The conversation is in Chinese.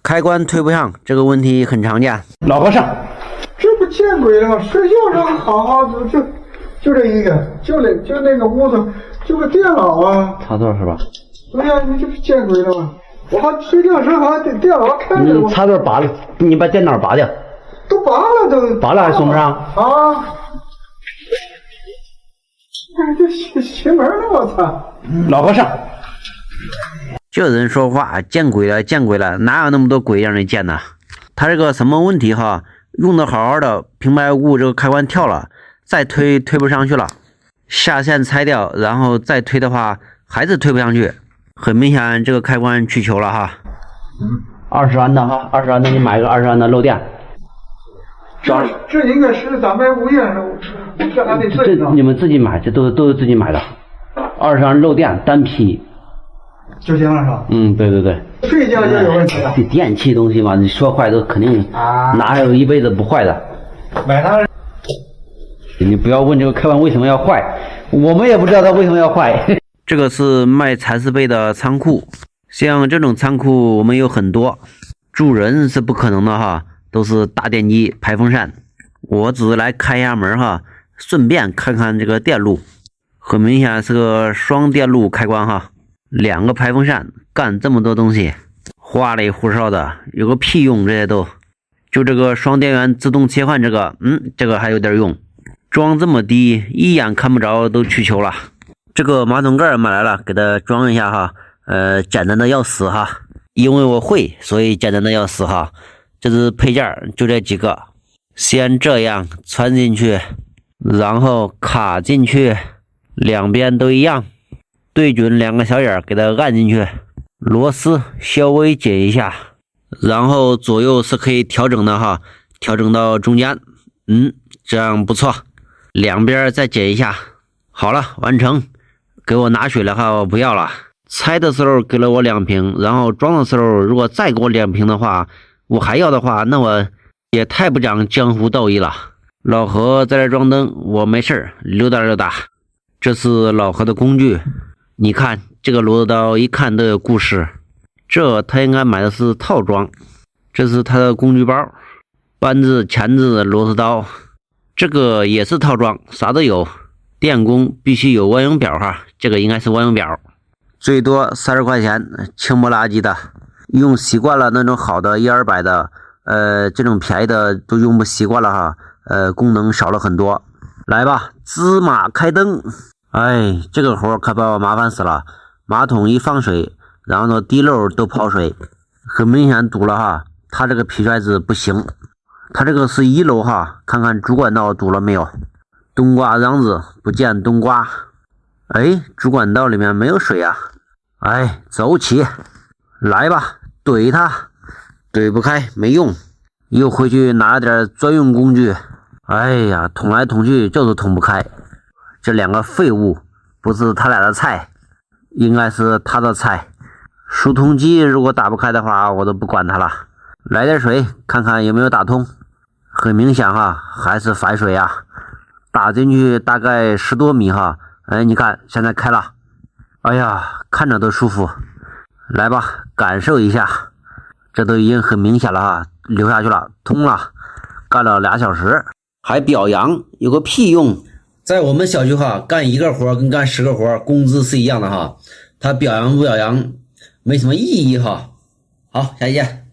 开关推不上，这个问题很常见。老和尚，这不见鬼了吗？睡觉上好好的就这一个，就那个屋子，就个电脑啊。插座是吧？对呀，你这不见鬼了吗？我还睡觉时好像电脑开着。你插座拔了，你把电脑拔掉。都拔了都。拔了还送不上？啊！哎，这邪门了，我操！老和尚。这人说话见鬼了，见鬼了，哪有那么多鬼让人见呢？他这个什么问题哈？用的好好的，平白无故这个开关跳了，再推不上去了，下线拆掉，然后再推的话还是推不上去，很明显这个开关去球了哈。20安的哈，20安的你买个20安的漏电。这应该是咱们物业上，这还得这你们自己买，这都是自己买的。20安漏电单批。就行了是吧？对对对。睡觉就有问题了。电器东西嘛，你说坏都肯定哪有一辈子不坏的。买它。你不要问这个开关为什么要坏，我们也不知道它为什么要坏。这个是卖蚕丝被的仓库，像这种仓库我们有很多，住人是不可能的哈，都是大电机排风扇。我只是来开一下门哈，顺便看看这个电路，很明显是个双电路开关哈。2个排风扇干这么多东西，花里胡哨的，有个屁用，这些都就这个双电源自动切换这个，这个还有点用，装这么低一眼看不着都去球了。这个马桶盖买来了，给它装一下哈，简单的要死哈，因为我会，所以简单的要死哈。这是配件，就这几个，先这样穿进去，然后卡进去，两边都一样。对准2个小眼给它按进去，螺丝稍微解一下，然后左右是可以调整的哈，调整到中间，这样不错。两边再解一下，好了，完成。给我拿水了哈，我不要了。拆的时候给了我2瓶，然后装的时候如果再给我2瓶的话，我还要的话，那我也太不讲江湖道义了。老何在这装灯，我没事溜达溜达。这是老何的工具。你看这个螺丝刀一看都有故事，这他应该买的是套装。这是他的工具包，扳子、钳子、螺丝刀，这个也是套装，啥都有。电工必须有万用表哈，这个应该是万用表，最多30块钱，轻不拉几的。用习惯了那种好的100-200的，这种便宜的都用不习惯了哈，功能少了很多。来吧，芝麻开灯。哎，这个活可把我麻烦死了。马桶一放水，然后呢滴漏都跑水，很明显堵了哈。它这个皮揣子不行，它这个是1楼哈，看看主管道堵了没有。冬瓜瓤子不见冬瓜，哎，主管道里面没有水啊。哎，走起来吧，怼它，怼不开没用，又回去拿了点专用工具。哎呀，捅来捅去就是捅不开。这2个废物不是他俩的菜，应该是他的菜。疏通机如果打不开的话，我都不管它了。来点水看看有没有打通，很明显哈，还是反水啊。打进去大概10多米哈，哎，你看现在开了，哎呀，看着都舒服。来吧，感受一下，这都已经很明显了哈，流下去了，通了，干了2小时，还表扬，有个屁用。在我们小区哈，干1个活跟干10个活工资是一样的哈，他表扬不表扬没什么意义哈。好，下期见。